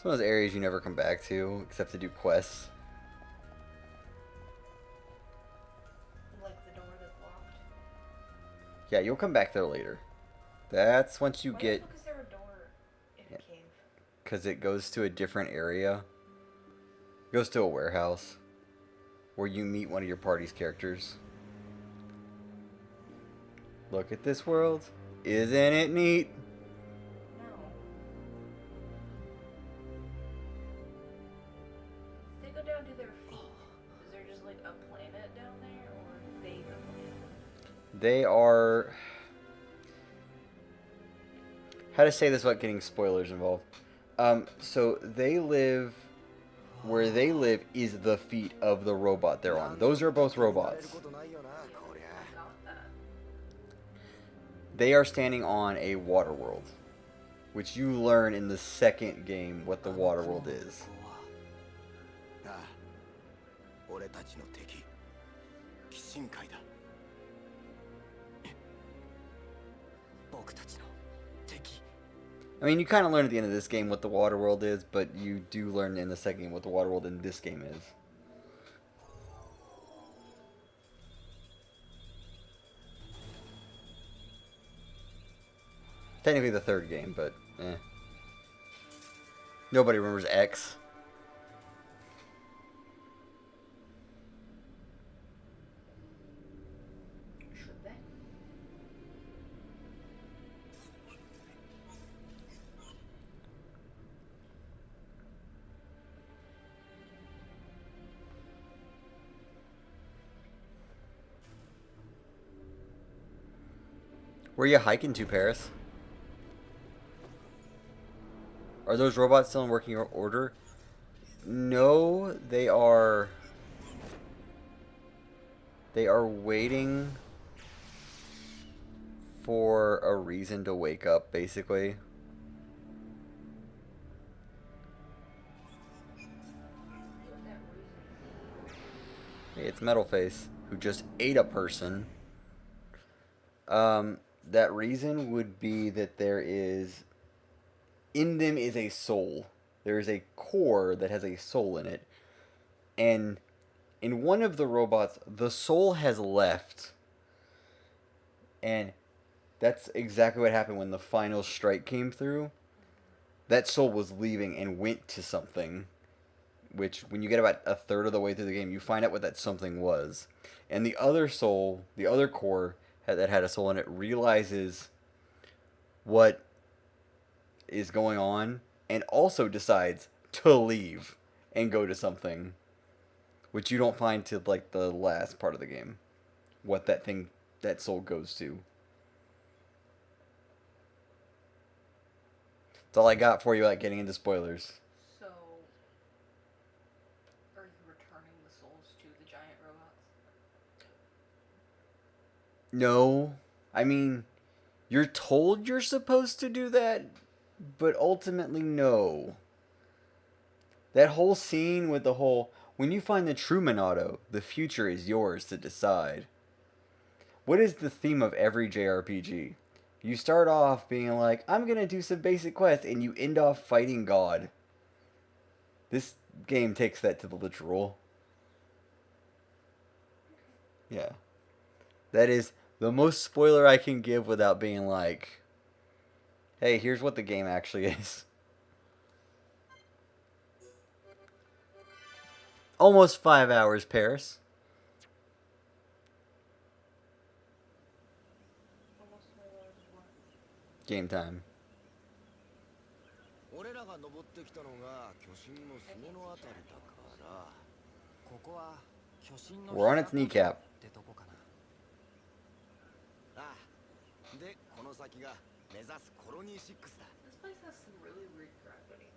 Some of those areas you never come back to, except to do quests. Like the door that's locked. Yeah, you'll come back there later. That's once you Why get... the fuck is there a door in a cave? Because it goes to a different area. It goes to a warehouse. Where you meet one of your party's characters. Look at this world. Isn't it neat? No. They go down to their feet. Is there just like a planet down there, or they the planet? They are... How to say this without getting spoilers involved. So they live... Where they live is the feet of the robot they're on. Those are both robots. They are standing on a water world. Which you learn in the second game what the water world is. I mean, you kind of learn at the end of this game what the water world is, but you do learn in the second game what the water world in this game is. Technically the third game, but eh. Nobody remembers X. Should they? Where are you hiking to, Paris? Are those robots still in working order? No, they are... They are waiting for a reason to wake up, basically. Hey, it's Metalface, who just ate a person. That reason would be that there is... In them is a soul. There is a core that has a soul in it. And in one of the robots, the soul has left. And that's exactly what happened when the final strike came through. That soul was leaving and went to something. Which, when you get about a third of the way through the game, you find out what that something was. And the other soul, the other core that had a soul in it, realizes what is going on and also decides to leave and go to something, which you don't find till like the last part of the game, what that soul goes to. That's all I got for you without getting into spoilers. So, are you returning the souls to the giant robots? No, I mean, you're told you're supposed to do that, but ultimately no. That whole scene with the whole, when you find the Truman Auto, the future is yours to decide. What is the theme of every JRPG? You start off being like, I'm going to do some basic quests, and you end off fighting God. This game takes that to the literal. Yeah. That is the most spoiler I can give without being like, hey, here's what the game actually is. Almost 5 hours, Paris. Almost my lord of what? Game time. We're on its kneecap. This place has some really weird gravity.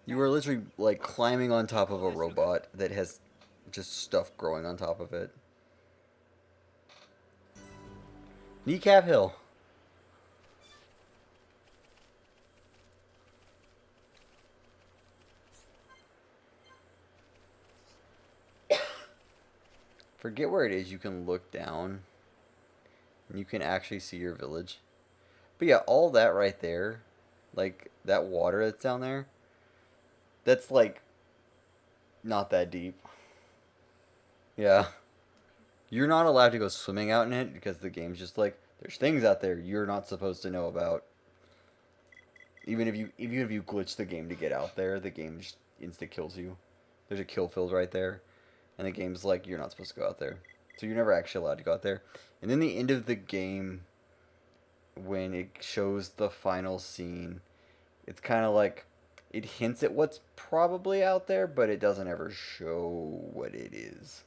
You were literally like climbing on top of a robot that has just stuff growing on top of it. Kneecap Hill. Forget where it is, you can look down. And you can actually see your village. But yeah, all that right there, like that water that's down there, that's like not that deep. Yeah. You're not allowed to go swimming out in it because the game's just like there's things out there you're not supposed to know about. Even if you glitch the game to get out there, the game just insta kills you. There's a kill field right there, and the game's like you're not supposed to go out there, so you're never actually allowed to go out there. And then the end of the game, when it shows the final scene, it's kind of like it hints at what's probably out there, but it doesn't ever show what it is.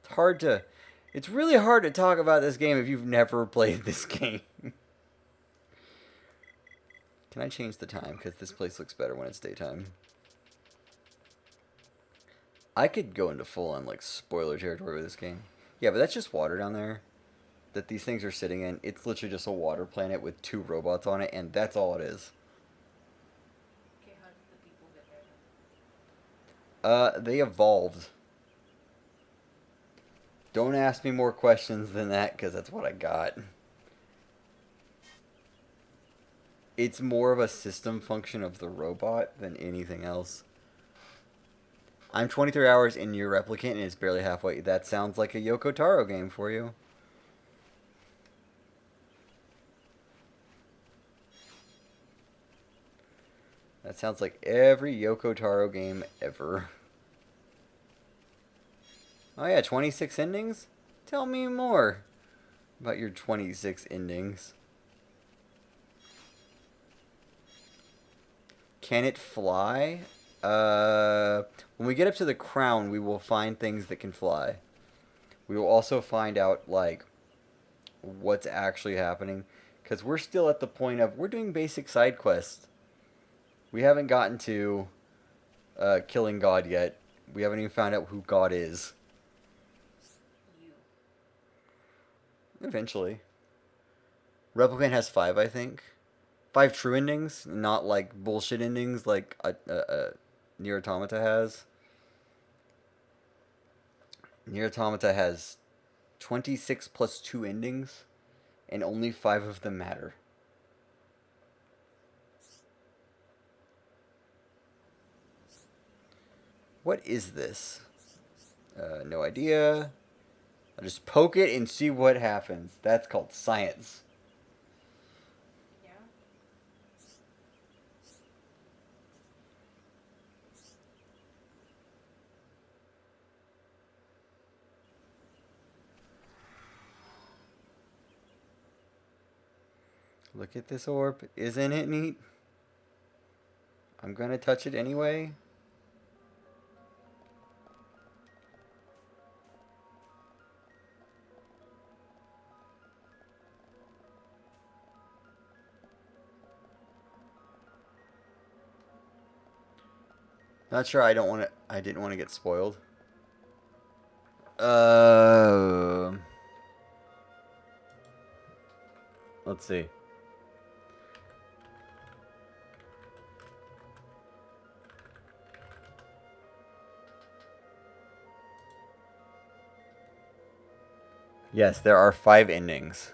It's hard to. It's really hard to talk about this game if you've never played this game. Can I change the time? Because this place looks better when it's daytime. I could go into full-on, like, spoiler territory with this game. Yeah, but that's just water down there that these things are sitting in. It's literally just a water planet with 2 robots on it, and that's all it is. Okay, how did the people get there then? They evolved. Don't ask me more questions than that, because that's what I got. It's more of a system function of the robot than anything else. I'm 23 hours in your replicant and it's barely halfway. That sounds like a Yoko Taro game for you. That sounds like every Yoko Taro game ever. Oh yeah, 26 endings? Tell me more about your 26 endings. Can it fly? When we get up to the crown, we will find things that can fly. We will also find out, like, what's actually happening. Because we're still at the point of, we're doing basic side quests. We haven't gotten to killing God yet. We haven't even found out who God is. You. Eventually. Replicant has 5, I think. 5 true endings, not like bullshit endings like Nier Automata has. Nier Automata has 26 plus 2 endings, and only 5 of them matter. What is this? No idea. I'll just poke it and see what happens. That's called science. Yeah? Look at this orb. Isn't it neat? I'm gonna touch it anyway. Not sure. I didn't want to get spoiled. Let's see. Yes, there are 5 endings.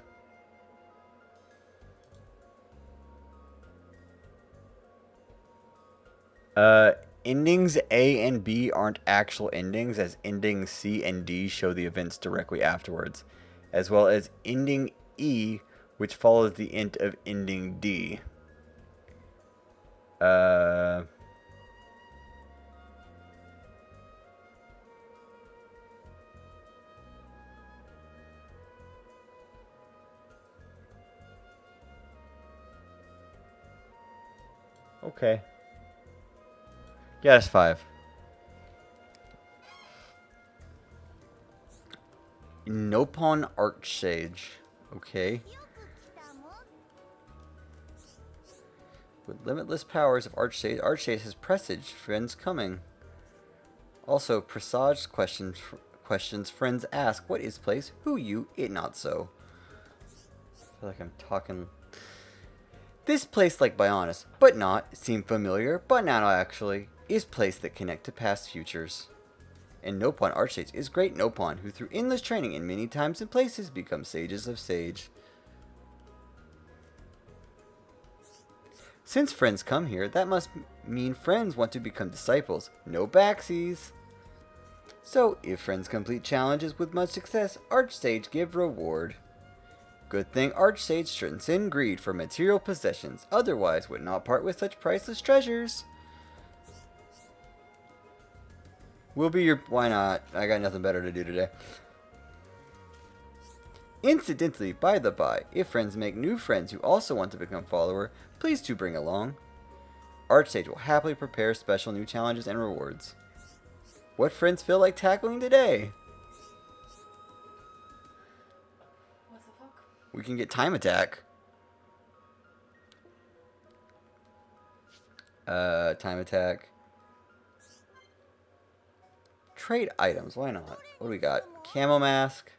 Endings A and B aren't actual endings, as endings C and D show the events directly afterwards, as well as ending E, which follows the end of ending D. Okay. Yeah, that's 5. Nopon Archsage. Okay. With limitless powers of Archsage, Archsage has presaged friends coming. Also, presaged questions friends ask, what is place? Who you? It not so. I feel like I'm talking. This place, like Bionis, but not, seem familiar, but not actually, is place that connect to past futures. And Nopon Archsage is great Nopon, who through endless training in many times and places become sages of sage. Since friends come here, that must mean friends want to become disciples. No backsies. So, if friends complete challenges with much success, Archsage give reward. Good thing Archsage shouldn't send greed for material possessions, otherwise would not part with such priceless treasures. We'll be your... Why not? I got nothing better to do today. Incidentally, by the by, if friends make new friends who also want to become follower, please do bring along. Archsage will happily prepare special new challenges and rewards. What friends feel like tackling today? What the fuck? We can get time attack. Time attack. Trade items, why not? What do we got? Camo mask.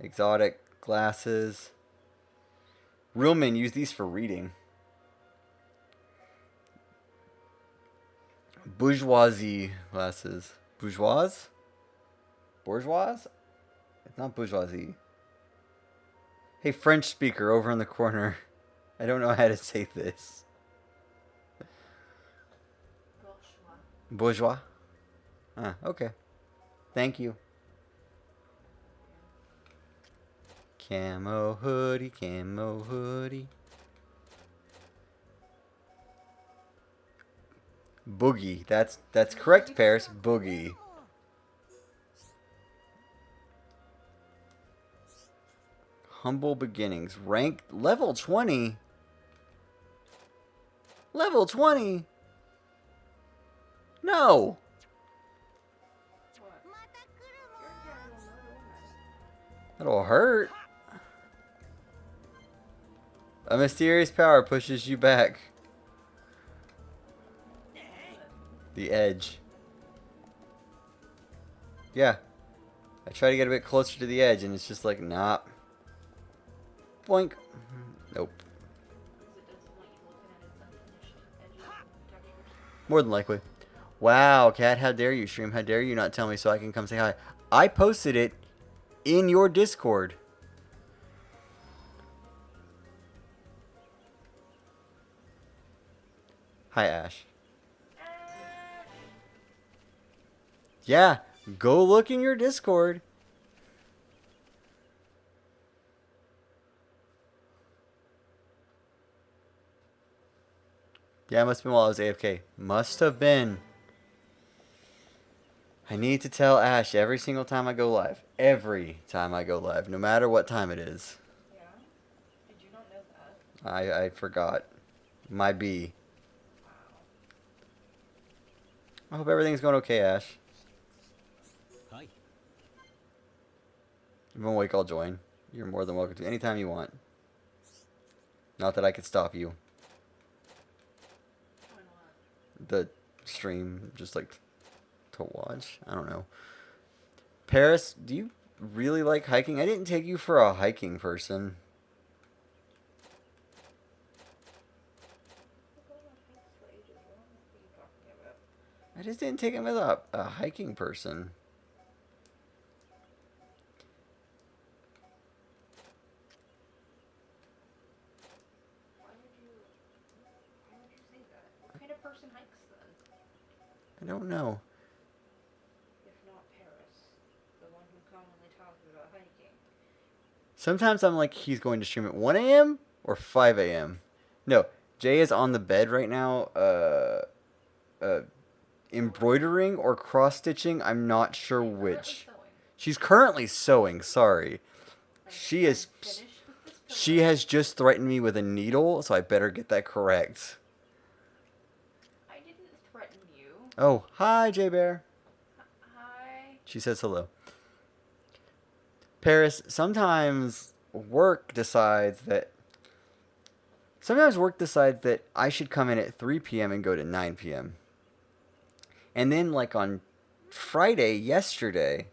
Exotic glasses. Real men use these for reading. Bourgeoisie glasses. Bourgeois? Bourgeois? It's not bourgeoisie. Hey, French speaker over in the corner. I don't know how to say this. Bourgeois? Ah, okay. Thank you. Camo hoodie, camo hoodie. Boogie. That's correct, Paris. Boogie. Humble beginnings. Rank level 20. Level 20. No. What? That'll hurt. A mysterious power pushes you back. The edge. Yeah. I try to get a bit closer to the edge and it's just like, nah. Boink. Nope. More than likely. Wow, Cat, how dare you, Stream? How dare you not tell me so I can come say hi? I posted it in your Discord. Hi, Ash. Yeah, go look in your Discord. Yeah, it must have been while I was AFK. Must have been. I need to tell Ash every single time I go live. Every time I go live, no matter what time it is. Yeah? Did you not know that? I forgot. My B. Wow. I hope everything's going okay, Ash. Hi. If I'm awake, I'll join. You're more than welcome to anytime you want. Not that I could stop you. Why not? The stream, just like to watch. I don't know. Paris, do you really like hiking? I didn't take you for a hiking person. I just didn't take him as a hiking person. Why would you say that? What kind of person hikes then? I don't know. If not Paris, the one who commonly talks about hiking. Sometimes I'm like, he's going to stream at 1 a.m. or 5 a.m. No, Jay is on the bed right now, embroidering or cross-stitching. I'm not sure which. She's currently sewing, sorry. She is... She has just threatened me with a needle, so I better get that correct. I didn't threaten you. Oh, hi, J Bear. Hi. She says hello. Paris, sometimes work decides that I should come in at 3 p.m. and go to 9 p.m. And then, like on Friday, yesterday,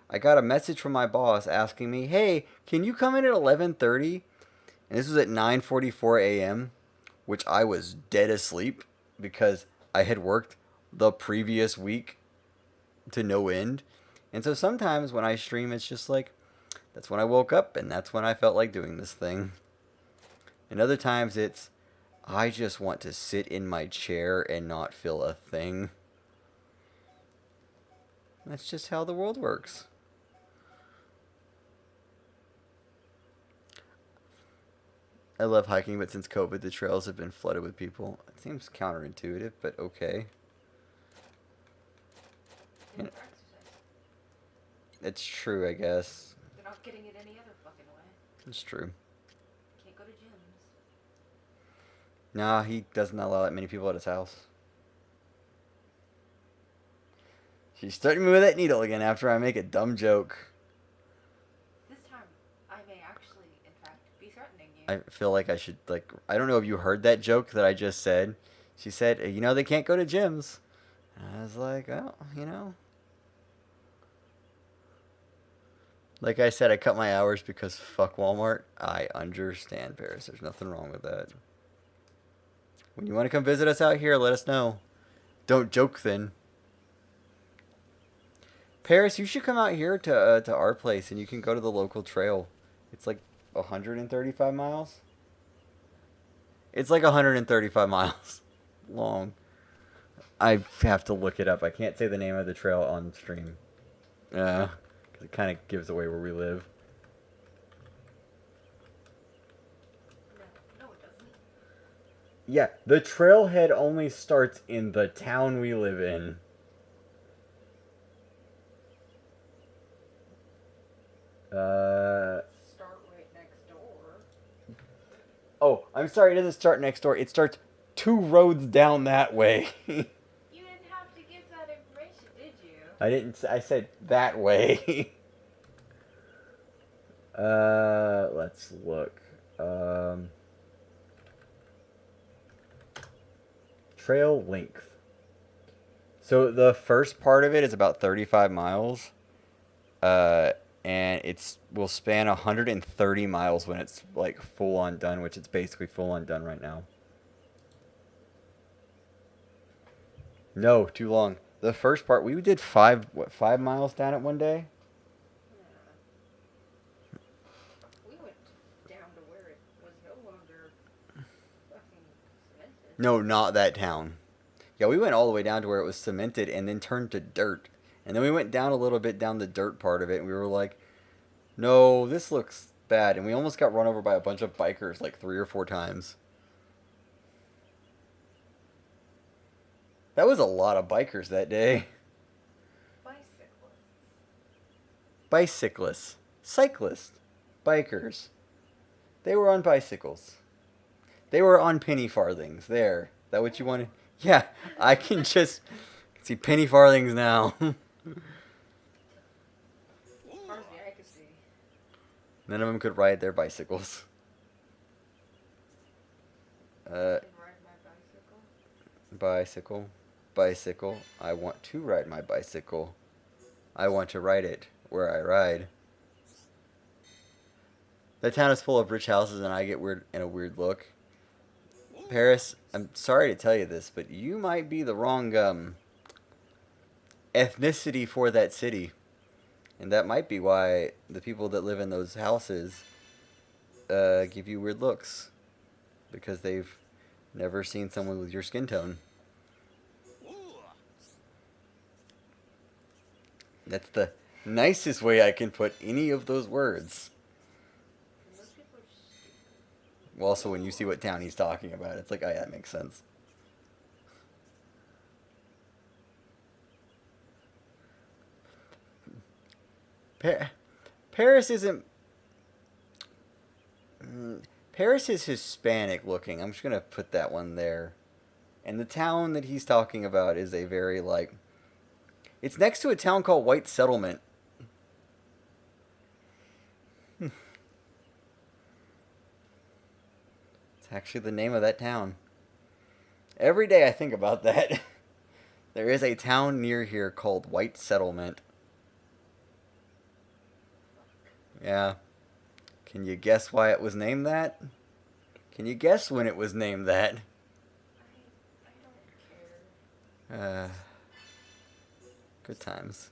I got a message from my boss asking me, hey, can you come in at 11:30? And this was at 9:44 a.m., which I was dead asleep because I had worked the previous week to no end. And so sometimes when I stream, it's just like, that's when I woke up and that's when I felt like doing this thing. And other times it's, I just want to sit in my chair and not feel a thing. That's just how the world works. I love hiking, but since COVID, the trails have been flooded with people. It seems counterintuitive, but okay. Well, for exercise. It's true, I guess. They're not getting it any other fucking way. It's true. Can't go to gyms. Nah, he doesn't allow that many people at his house. She's starting me with that needle again after I make a dumb joke. This time, I may actually, in fact, be threatening you. I feel like I should, like, I don't know if you heard that joke that I just said. She said, you know, they can't go to gyms. And I was like, oh, you know. Like I said, I cut my hours because fuck Walmart. I understand, Paris. There's nothing wrong with that. When you want to come visit us out here, let us know. Don't joke then. Paris, you should come out here to our place and you can go to the local trail. It's like 135 miles. It's like 135 miles long. I have to look it up. I can't say the name of the trail on stream. Because it kind of gives away where we live. No, it doesn't. Yeah, the trailhead only starts in the town we live in. Start right next door. Oh, I'm sorry, it doesn't start next door. It starts 2 roads down that way. You didn't have to give that information, did you? I didn't. I said that way. Let's look. Trail length. So the first part of it is about 35 miles. And it's will span 130 miles when it's like full on done, which it's basically full on done right now. No, too long. The first part we did 5 miles down it one day. We went down to where it was no longer fucking cemented. No, not that town. Yeah, we went all the way down to where it was cemented and then turned to dirt. And then we went down a little bit down the dirt part of it, and we were like, no, this looks bad. And we almost got run over by a bunch of bikers like 3 or 4 times. That was a lot of bikers that day. Bicyclists. Cyclists. Bikers. They were on bicycles. They were on penny farthings. There. Is that what you wanted? Yeah, I can just see penny farthings now. As far as the eye could see. None of them could ride their bicycles. I can ride my bicycle. Bicycle. I want to ride my bicycle. I want to ride it where I ride. The town is full of rich houses and I get a weird look. Paris, I'm sorry to tell you this, but you might be the wrong ethnicity for that city. And that might be why the people that live in those houses give you weird looks. Because they've never seen someone with your skin tone. That's the nicest way I can put any of those words. Those people are stupid. Well, also when you see what town he's talking about, it's like, oh yeah, that makes sense. Paris isn't... Paris is Hispanic looking. I'm just going to put that one there. And the town that he's talking about is a very, like... It's next to a town called White Settlement. It's actually the name of that town. Every day I think about that. There is a town near here called White Settlement. Yeah. Can you guess why it was named that? Can you guess when it was named that? I don't care. Good times.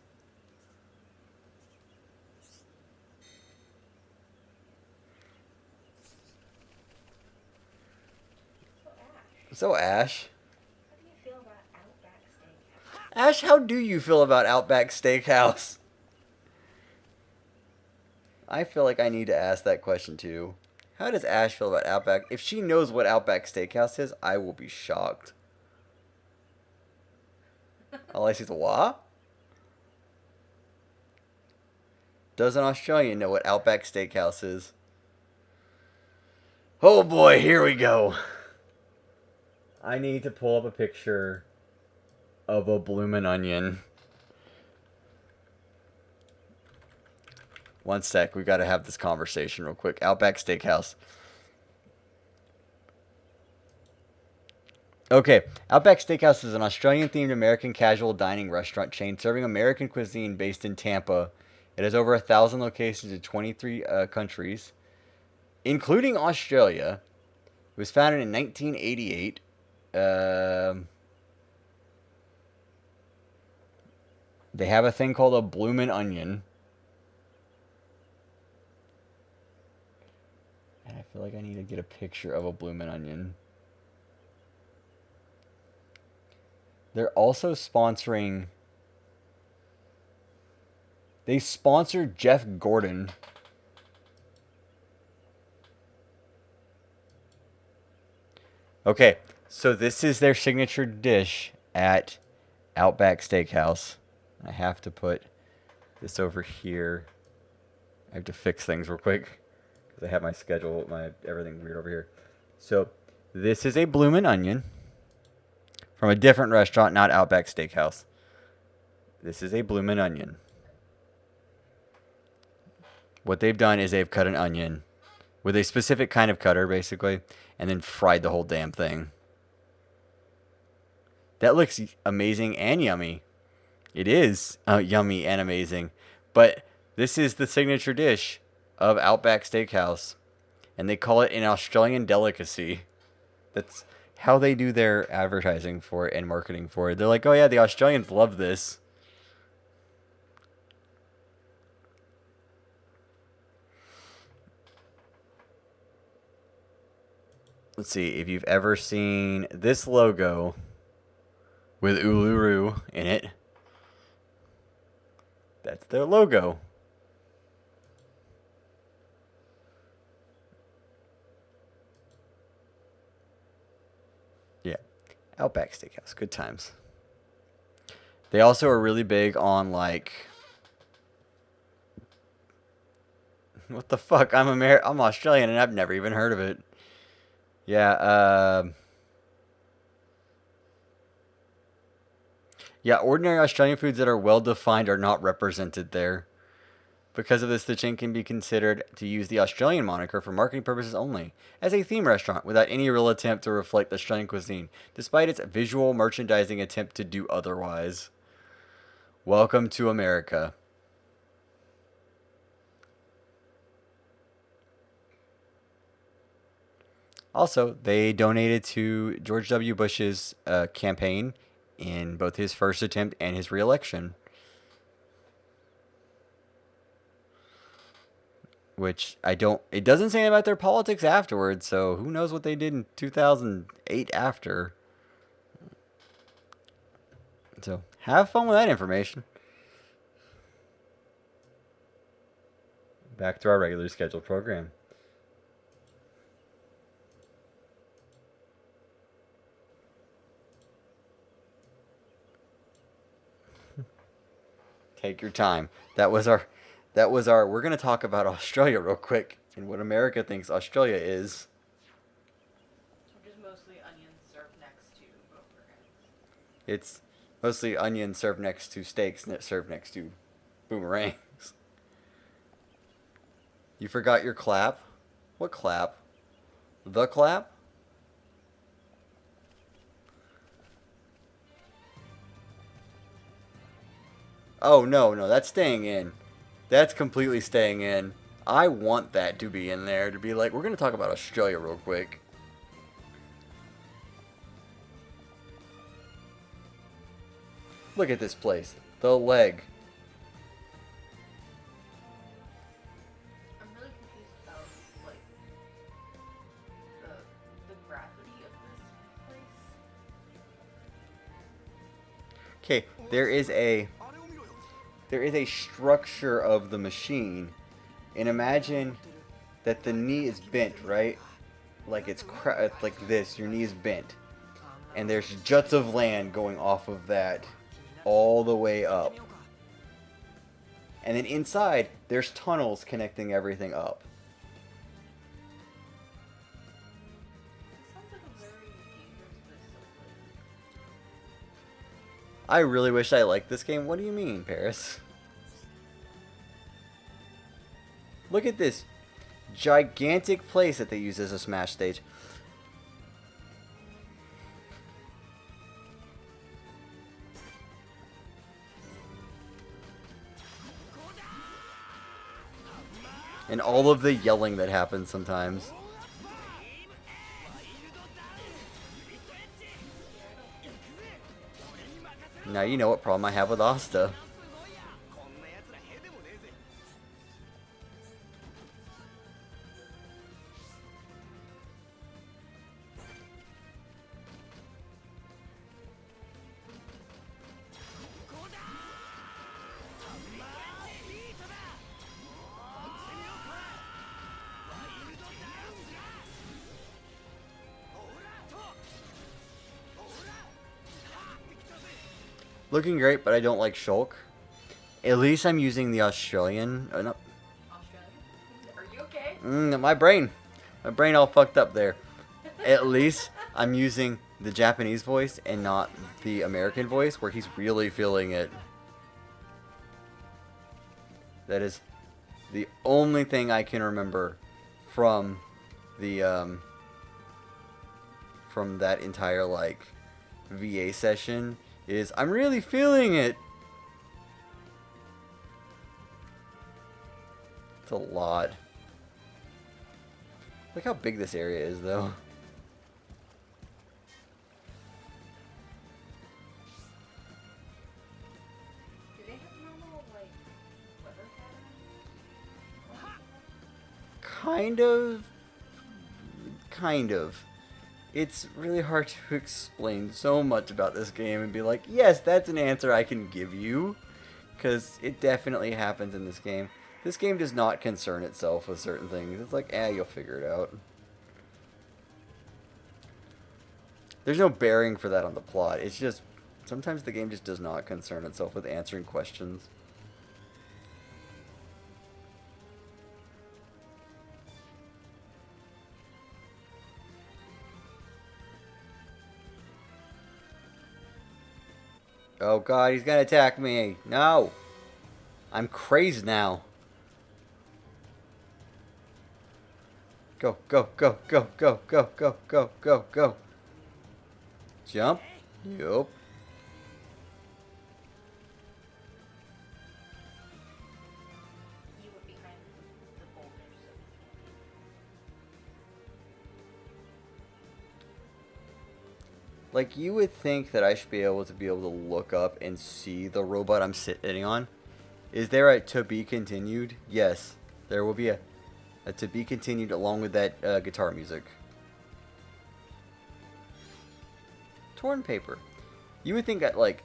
So So, Ash. How do you feel about Outback Steakhouse? Ash, how do you feel about Outback Steakhouse? I feel like I need to ask that question too. How does Ash feel about Outback? If she knows what Outback Steakhouse is, I will be shocked. All I see is a what? Does an Australian know what Outback Steakhouse is? Oh boy, here we go. I need to pull up a picture of a bloomin' onion. One sec, we gotta have this conversation real quick. Outback Steakhouse. Okay, Outback Steakhouse is an Australian-themed American casual dining restaurant chain serving American cuisine based in Tampa. It has over 1,000 locations in 23 countries, including Australia. It was founded in 1988. They have a thing called a bloomin' onion. And I feel like I need to get a picture of a bloomin' onion. They're also sponsoring... They sponsored Jeff Gordon. Okay, so this is their signature dish at Outback Steakhouse. I have to put this over here. I have to fix things real quick because I have my schedule, my everything weird over here. So this is a bloomin' onion from a different restaurant, not Outback Steakhouse. This is a bloomin' onion. What they've done is they've cut an onion with a specific kind of cutter, basically, and then fried the whole damn thing. That looks amazing and yummy. It is yummy and amazing. But this is the signature dish of Outback Steakhouse. And they call it an Australian delicacy. That's how they do their advertising for it and marketing for it. They're like, oh yeah, the Australians love this. Let's see if you've ever seen this logo with Uluru in it. That's their logo. Yeah. Outback Steakhouse. Good times. They also are really big on like... What the fuck? I'm Australian and I've never even heard of it. Yeah, yeah, ordinary Australian foods that are well defined are not represented there. Because of this, the chain can be considered to use the Australian moniker for marketing purposes only, as a theme restaurant without any real attempt to reflect Australian cuisine, despite its visual merchandising attempt to do otherwise. Welcome to America. Also, they donated to George W. Bush's campaign in both his first attempt and his re-election. Which it doesn't say about their politics afterwards, so who knows what they did in 2008 after. So, have fun with that information. Back to our regularly scheduled program. Take your time. That was our, we're going to talk about Australia real quick and what America thinks Australia is. Which is mostly onions served next to boomerangs. It's mostly onions served next to steaks served next to boomerangs. You forgot your clap? What clap? The clap? Oh, no, that's staying in. That's completely staying in. I want that to be in there, to be like, we're going to talk about Australia real quick. Look at this place. The leg. I'm really confused about, like, the gravity of this place. Okay, there is a structure of the machine, and imagine that the knee is bent, right? Like it's like this. Your knee is bent, and there's juts of land going off of that all the way up. And then inside, there's tunnels connecting everything up. This sounds like a very dangerous place to live. I really wish I liked this game. What do you mean, Paris? Look at this gigantic place that they use as a Smash stage. And all of the yelling that happens sometimes. Now you know what problem I have with Asta. Looking great, but I don't like Shulk. At least I'm using the Australian. No. Australia? Are you okay? My brain all fucked up there. At least I'm using the Japanese voice and not the American voice, where he's really feeling it. That is the only thing I can remember from the from that entire like VA session is I'm really feeling it. It's a lot. Look how big this area is, though. Do they have normal, like, weather patterns? Kind of. It's really hard to explain so much about this game and be like, yes, that's an answer I can give you. Because it definitely happens in this game. This game does not concern itself with certain things. It's like, you'll figure it out. There's no bearing for that on the plot. It's just, sometimes the game just does not concern itself with answering questions. Oh god, he's gonna attack me. No! I'm crazed now. Go, go, go, go, go, go, go, go, go, go. Jump. Yup. You were behind the boulders, so we can't. Like, you would think that I should be able to look up and see the robot I'm sitting on. Is there a to be continued? Yes. There will be a to be continued along with that guitar music. Torn paper. You would think that, like,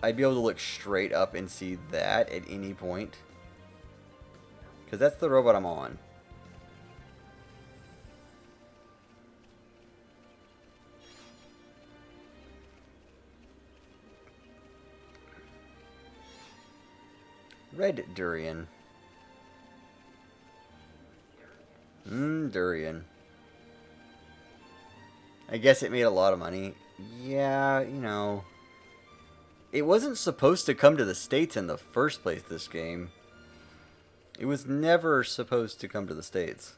I'd be able to look straight up and see that at any point. Because that's the robot I'm on. Red durian. Durian. I guess it made a lot of money. Yeah, you know. It wasn't supposed to come to the States in the first place, this game. It was never supposed to come to the States.